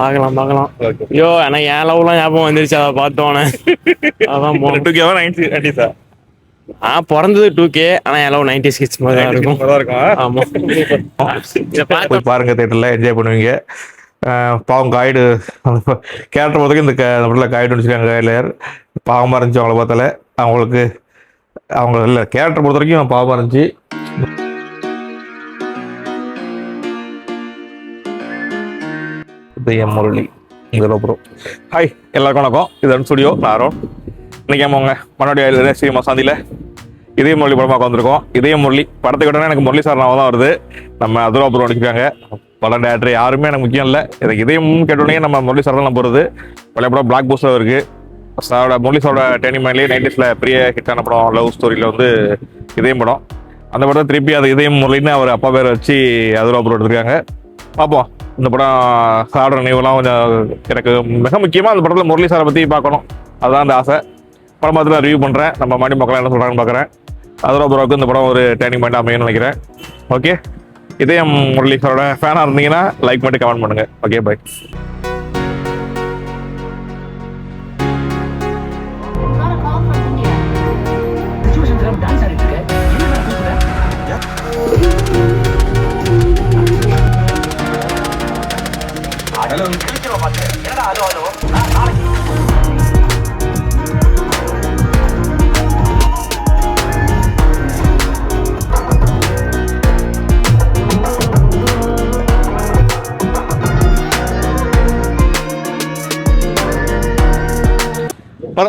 பார்க்கலாம். ஐயோ ஆனா என் லவ்லாம் ஞாபகம் வந்துருச்சு, அதை பார்த்தோன்னே. அதான் 2K-வா 90s-ஆ? பிறந்தது 2K, ஆனா என் லவ் 90s கிட்ஸ் மாதிரி தான் இருக்கும். ஆமா. போய் பாருங்க, தேட்டர்ல என்ஜாய் பண்ணுவீங்க. பாவம் காய்டு கேரக்டர் பார்த்துக்கு இந்த படத்தில் காய்டு வச்சுருக்காங்க. கையிலர் பாவமாக இருந்துச்சு அவங்கள பார்த்தால. அவங்க இல்லை கேரக்டர் பொறுத்த வரைக்கும் பாவமாக இருந்துச்சு. எம் முரளி அப்புறம் ஹாய் எல்லாருக்கும் வணக்கம். இது ஸ்டுடியோ நாரோன். இன்னைக்கு அவங்க மறுபடியும் ஸ்ரீ மசாந்தியில் இதய முரளி படமாக வந்திருக்கோம். இதய முரளி படத்தை விட்டோன்னா எனக்கு முரளி சார் நான் தான் வருது. நம்ம அதுராபுரம் நடிச்சிருக்காங்க. படம் டேரக்டர் யாருமே எனக்கு முக்கியம் இல்லை. எனக்கு இதயம் கேட்டோடனே நம்ம முரளி சார் தான் போகிறது. பழைய படம் பிளாக் போஸ்டர் இருக்குது. சாரோட முரளி சாரோட டேர்னிங் மைண்ட்லேயே 90s பெரிய ஹிட்டான படம் லவ் ஸ்டோரியில் வந்து இதயம் படம். அந்த படம் திருப்பி அது இதயம் முரளின்னு அவர் அப்பா பேரை வச்சு அதுராபுரம் எடுத்திருக்காங்க. பார்ப்போம். இந்த படம் சாரோட நினைவுலாம் கொஞ்சம் எனக்கு மிக முக்கியமாக அந்த படத்தில் முரளி சாரை பற்றி பார்க்கணும், அதுதான் அந்த ஆசை. படம் பார்த்து ரிவ்யூ பண்ணுறேன். நம்ம மாடி மக்கள் என்ன சொல்கிறாங்கன்னு பார்க்குறேன். அதுராபுரவுக்கு இந்த படம் ஒரு டேர்னிங் பாயிண்ட் அமையும்னு நினைக்கிறேன். ஓகே, இதயம் முரளி சாரோட ஃபேனாக இருந்தீங்கன்னா லைக் பண்ணி கமெண்ட் பண்ணுங்கள். Okay, bye.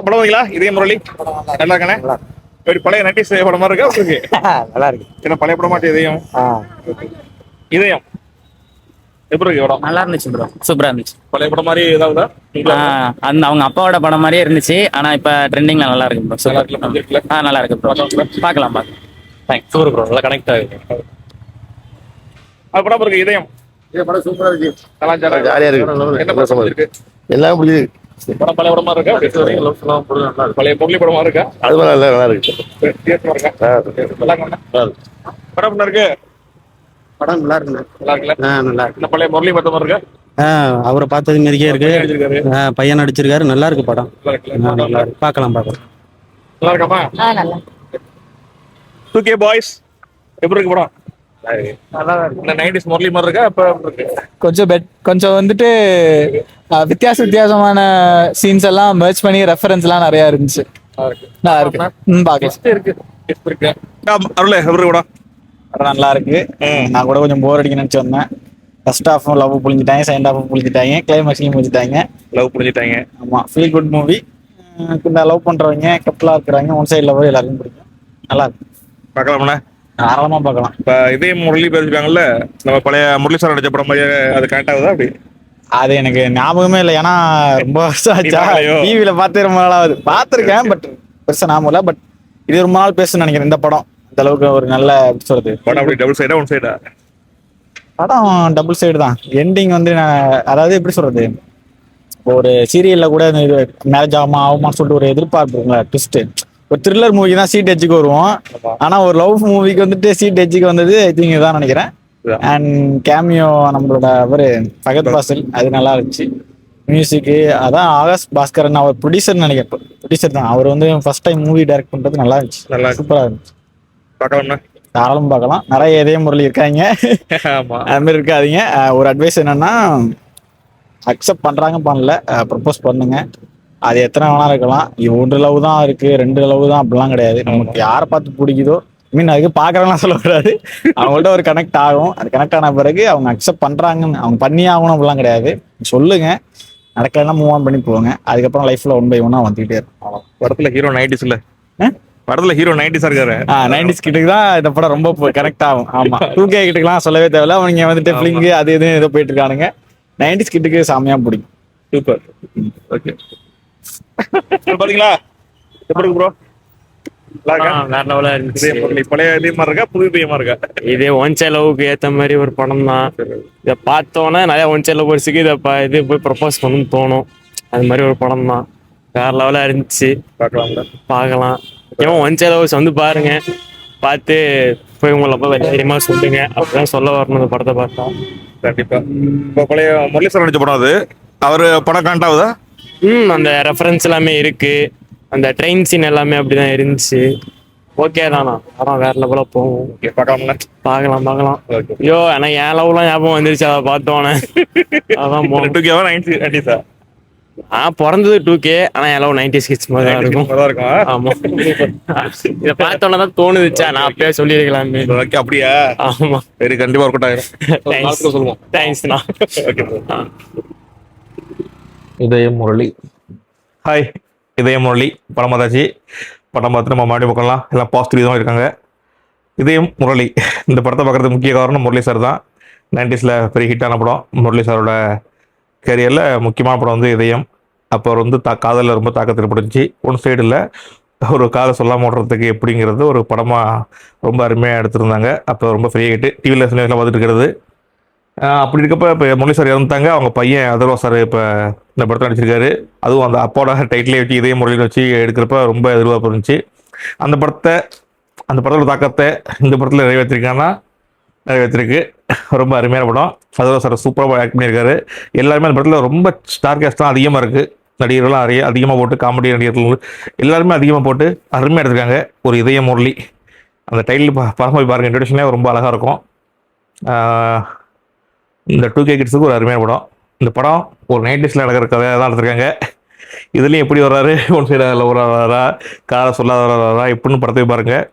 படம் வைங்களா? இதய முரளி நல்லா இருக்கானே. பழைய 90s படம் மாதிரி இருக்கா உங்களுக்கு? நல்லா இருக்கு. ஏன்னா பழைய படம் மாட்டேன். இதயம் எப்படி இருக்கு படம்? நல்லா இருந்துச்சு ப்ரோ, சூப்பரா இருந்துச்சு. பழைய படம் மாதிரி ஏதாவது அந்த அவங்க அப்பாவோட படம் மாதிரியே இருந்துச்சு. ஆனா இப்ப ட்ரெண்டிங்ல நல்லா இருக்கு ப்ரோ. நல்லா இருக்கு ப்ரோ, பார்க்கலாம். தேங்க்ஸ். சூப்பர் ப்ரோ, நல்லா கனெக்ட் ஆகுது. அது படம் இருக்கு இதயம். படம் சூப்பரா இருக்கு, நல்லா ஜாலியா இருக்கு. என்ன படம் இருக்கு? எல்லாம் பிடிக்குது. படம் பழைய படமா இருக்கா? பழைய முரளி படமா இருக்கா? அது நல்லா இருக்கு. படம் இருக்கு. படம் நல்லா இருக்கு. நல்லா இருக்குல்ல? நல்லா இருக்கு. இந்த பழைய முரளி படம் இருக்கா? அவரை பார்த்தது மாதிரியே இருக்கு. பையன் நடிச்சிருக்காரு, நல்லா இருக்கு படம். நல்லா இருக்கு, பார்க்கலாம். நல்லா இருக்காமா? நல்லா 2K பாய்ஸ் எப்படி இருக்கு படம்? நல்லா இருக்கு. இந்த 90s முரளி மாதிரி இருக்கா? இப்ப கொஞ்சம் வந்துட்டு வித்தியாசமான சீன்ஸ் எல்லாம் மெர்ஜ் பண்ணி ரெஃபரன்ஸ் எல்லாம் நிறைய இருந்துச்சு. நல்லா இருக்கு. அருளே எப்படி இருக்கு படம்? நல்லா இருக்கு. நான் கூட கொஞ்சம் போர் அடிக்க நினைச்சு வந்தேன். ஃபர்ஸ்ட் ஹாஃப் லவ் புளிஞ்சிட்டாங்க, செகண்ட் ஹாஃப் புளிஞ்சிட்டாங்க, கிளைமேக்ஸ்லயும் முடிச்சிட்டாங்க. லவ் புரிஞ்சுட்டாங்க. ஆமா, ஃபீல் குட் மூவி. இந்த லவ் பண்றவங்க கப்பலா இருக்கிறாங்க, ஒன் சைட் லவ் எல்லாருக்கும் பிடிக்கும். நல்லா இருக்கு, பார்க்கலாம்ண்ணா. தாராளமா பார்க்கலாம். இப்ப இதே முரளி பேசிருக்காங்கல்ல, நம்ம பழைய முரளி சார் நடிச்ச படம் மாதிரி அது கனெக்ட் ஆகுதா? அப்படி அது எனக்கு ஞாபகமே இல்லை, ஏன்னா ரொம்ப வருஷம் ஆச்சா. டிவியில பார்த்து ரொம்ப நாளாவது பார்த்துருக்கேன், பட் பெருசா ஞாபகம் இல்லை. பட் இது ரொம்ப நாள் பேசுன்னு நினைக்கிறேன். இந்த படம் அந்த அளவுக்கு ஒரு நல்ல சொல்றது. படம் அப்படி டபுள் சைடா ஒன் சைடா? படம் டபுள் சைடு தான். எண்டிங் வந்து அதாவது எப்படி சொல்றது, ஒரு சீரியல்ல கூட மேரேஜ் ஆகுமான்னு சொல்லிட்டு ஒரு எதிர்பார்ப்பு இருக்குங்களா, ட்விஸ்ட். ஒரு த்ரில்லர் மூவிக்கு தான் சீட் எட்ஜுக்கு வருவோம். ஆனா ஒரு லவ் மூவிக்கு வந்துட்டு சீட் எட்ஜுக்கு வந்தது ஐ திங்க் இதுதான் நினைக்கிறேன். அண்ட் கேமியோ நம்மளோட அவரு ஃபகத் ஃபாசில், அது நல்லா இருந்துச்சு. மியூசிக்கு அதான் ஆகாஷ் பாஸ்கரன், அவர் ப்ரொடியூசர் நினைக்கிறேன். ப்ரொடியூசர் தான் அவர். வந்து ஃபர்ஸ்ட் டைம் மூவி டைரக்ட் பண்றது நல்லா இருந்துச்சு, நல்லா சூப்பரா இருந்துச்சு. பார்க்கலாம்ண்ணா. தாராளம் பார்க்கலாம். நிறைய இதய முரளி இருக்காங்க, அது மாதிரி இருக்காதீங்க. ஒரு அட்வைஸ் என்னன்னா, அக்செப்ட் பண்றாங்க பண்ணல, ப்ரப்போஸ் பண்ணுங்க. அது எத்தனை வேணா இருக்கலாம். ஒன்று லவ் தான் இருக்கு, 2 லவ் தான் அப்படிலாம் கிடையாது. நமக்கு யாரை பார்த்து பிடிக்குதோ, மீன் அதுக்கு பார்க்கறவங்களாம் சொல்லக்கூடாது. அவங்கள்ட்ட ஒரு கனெக்ட் ஆகும். அது கனெக்ட் ஆன பிறகு அவங்க அக்செப்ட் பண்றாங்கன்னு, அவங்க பண்ணி ஆகணும் அப்படிலாம் கிடையாது. சொல்லுங்க, நடக்கலன்னா மூவ் ஆன் பண்ணி போங்க. அதுக்கப்புறம் லைஃப்ல 1 by 1 வந்துகிட்டே இருக்கும். படத்துல ஹீரோ 90s படத்துல ஹீரோ 90s இருக்காரு. 90s கிட்டுக்கு தான் இந்த படம் ரொம்ப கனெக்ட் ஆகும். ஆமா, 2K கிட்டுக்குலாம் சொல்லவே தேவையில்ல. அவங்க வந்துட்டு ஃபிளிங் அது இது ஏதோ போயிட்டு இருக்கானுங்க. 90s கிட்டுக்கு செமையா பிடிக்கும். சூப்பர். ஓகே, பாத்தீங்களா எப்படி இருக்கு ப்ரோ? வேற லெவலா இருந்துச்சு. பழைய இதே மாதிரி இருக்கா, புது இதயமா இருக்கா? இதே ஒன் சைட் லவ்வுக்கு ஏத்த மாதிரி ஒரு படம் தான். இதை பார்த்தோன்னே நிறைய ஒன் சைட் லவ் வர்ஸுக்கு இது போய் ப்ரப்போஸ் பண்ணணும்னு தோணும். அது மாதிரி ஒரு படம் தான், வேற லெவலா இருந்துச்சு. பார்க்கலாம். ஏன் ஒன் சைட் லவ்ஸ் வந்து பாருங்க, பார்த்து போய் உங்களை தைரியமா சொல்லுங்க. அப்படிதான் சொல்ல வரணும் இந்த படத்தை பார்த்தா. கண்டிப்பா. இப்போ பழைய முரளி சார் நடிச்ச படம் அது. அவர் படம் கனெக்ட் ஆகுதா? அந்த ரெஃபரன்ஸ் எல்லாமே இருக்கு. அந்த ட்ரெயின் சீன் எல்லாமே அப்படிதான் இருந்துச்சு. ஓகே தானா, படம் வேற லெவலா போகும். ஓகே, பார்க்கலாம்ல? பார்க்கலாம். ஓகே. ஐயோ ஆனா என் லவ்லாம் ஞாபகம் வந்துருச்சு அதை பார்த்தோன்னே. அதான் 2K-வா 90s-ஆ? நான் பிறந்தது 2K, ஆனா என் லவ் 90s கிட்ஸ் மாதிரி தான் இருக்கும். தான் இருக்கும். ஆமா. இதை பார்த்தோன்னே தான் தோணுதுச்சா, நான் அப்பயே சொல்லியிருக்கலாமே. ஓகே, அப்படியா? ஆமா. சரி, கண்டிப்பா ஒர்க் அவுட் ஆயிரும். நாளைக்கு சொல்லுவோம். தேங்க்ஸ்ண்ணா. ஓகே. இதயம் முரளி. ஹாய், இதயம் முரளி படம் பார்த்தாச்சு. படம் பார்த்து நம்ம மாடி பக்கம்லாம் எல்லாம் பாசிட்டிவ் தான் இருக்காங்க. இதயம் முரளி இந்த படத்தை பார்க்குறதுக்கு முக்கிய காரணம் முரளி சார் தான். 90s பெரிய ஹிட்டான படம். முரளி சாரோட கேரியரில் முக்கியமான படம் வந்து இதயம். அப்போ அவர் வந்து காதலில் ரொம்ப தாக்கத்தில் ஏற்பட்டுச்சு. ஒன் சைடில் ஒரு காதை சொல்லாமல் ஓடுறதுக்கு எப்படிங்கிறது ஒரு படமாக ரொம்ப அருமையாக எடுத்திருந்தாங்க. அப்போ ரொம்ப ஃப்ரீ ஆகிட்டு டிவியில் சினிமாவில் பார்த்துட்டு இருக்கிறது. அப்படி இருக்கப்போ இப்போ முரளி சார் இறந்துட்டாங்க. அவங்க பையன் அதர்வா சார் இப்போ இந்த படத்தில் நடிச்சிருக்காரு. அதுவும் அந்த அப்போட டைட்டிலே வச்சு இதே முரளியில் வச்சு எடுக்கிறப்ப ரொம்ப எதிர்பார்ப்பு இருந்துச்சு. அந்த படத்தோட தாக்கத்தை இந்த படத்தில் நிறைவேற்றிருக்கு. ரொம்ப அருமையான படம். அதர்வா சார் சூப்பராக ஆக்ட் பண்ணியிருக்காரு. எல்லாருமே அந்த படத்தில் ரொம்ப ஸ்டார் கேஸ்ட்லாம் அதிகமாக இருக்குது. நடிகர்கள்லாம் அதிகமாக போட்டு, காமெடி நடிகர்கள் எல்லாருமே அதிகமாக போட்டு அருமையாக எடுத்திருக்காங்க. ஒரு இதய முரளி அந்த டைட்டில் படம் போய் பாருங்கள். இன்ட்ரடக்ஷனே ரொம்ப அழகாக இருக்கும். இந்த 2K கிட்ஸுக்கு ஒரு அருமையான படம். இந்த படம் ஒரு 90s நடக்கிற கதையாக தான் எடுத்திருக்காங்க. இதுலேயும் எப்படி வர்றாரு, ஒன் சைடில் வர்றாரா, காரை சொல்லாத வர்றாரா, எப்படின்னு படத்தை போய் பாருங்கள்.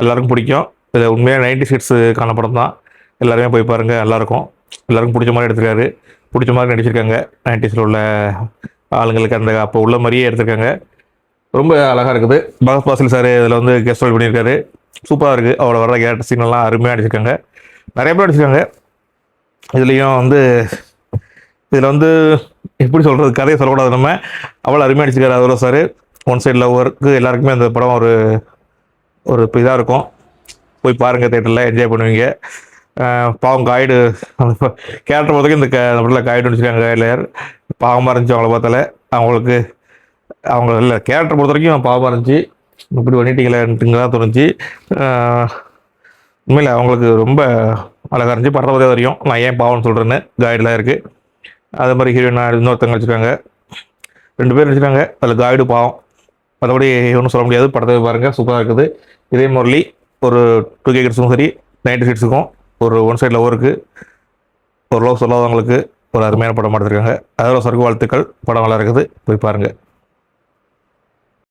எல்லாருக்கும் பிடிக்கும். இது உண்மையாக 90s கிட்ஸுக்கான படம் தான். எல்லாருமே போய் பாருங்கள், நல்லாயிருக்கும். எல்லாருக்கும் பிடிச்ச மாதிரி எடுத்திருக்காரு. பிடிச்ச மாதிரி நடிச்சிருக்காங்க. 90s உள்ள ஆளுங்களுக்கு அந்த அப்போ உள்ள மாதிரியே எடுத்திருக்காங்க. ரொம்ப அழகாக இருக்குது. பகத் பாசில் சார் இதில் வந்து கெஸ்ட் ரோல் பண்ணியிருக்காரு. சூப்பராக இருக்குது. அவரோட வர்ற கேரக்டர் சீனெல்லாம் அருமையாக நடிச்சிருக்காங்க. நிறைய பேர் நடிச்சிருக்காங்க. இதில் வந்து எப்படி சொல்கிறது, கதையை சொல்லக்கூடாது. நம்ம அவ்வளோ அருமையாக நடிச்சிருக்காரு அதர்வா சார். ஒன் சைட் லவ்வருக்கு எல்லாருக்குமே அந்த படம் ஒரு இதாக இருக்கும். போய் பாருங்கள், தேட்டரில் என்ஜாய் பண்ணுவீங்க. பாவம் காய்டு அந்த கேரக்டர் பொறுத்தவரைக்கும் இந்த படத்தில் காய்டு நடிச்சிருக்காங்க. கையிலையார் பாவமாக இருந்துச்சு அவங்கள பார்த்தால. அவங்க இல்லை கேரக்டர் பொறுத்த வரைக்கும் பாவமாக இருந்துச்சு. இப்படி பண்ணிட்டீங்களேன்ட்டுங்க தான் தோணுச்சு. உண்மையில் அவங்களுக்கு ரொம்ப அழகாக இருந்துச்சு. படத்தை பற்றி வரையும் நான் ஏன் பாவம்னு சொல்கிறேன்னு காய்டெலாம் இருக்குது. அதே மாதிரி ஹீரோயினா இன்னொருத்தங்க நடிச்சிருக்காங்க. 2 பேர் நடிச்சிருக்காங்க. அதில் காய்டு பாவம். மற்றபடி ஒன்றும் சொல்ல முடியாது. படத்தை பாருங்கள், சூப்பராக இருக்குது. இதே முரளி ஒரு 2K கிட்ஸுக்கும் சரி 90s கிட்ஸுக்கும் ஒரு ஒன் சைட் லவ்வருக்கு, ஒரு லவ் சொல்லாதவங்களுக்கு ஒரு அருமையான படம் எடுத்திருக்காங்க. அதோட சருக்கு வாழ்த்துக்கள். படம் நல்லா இருக்குது, போய் பாருங்கள்.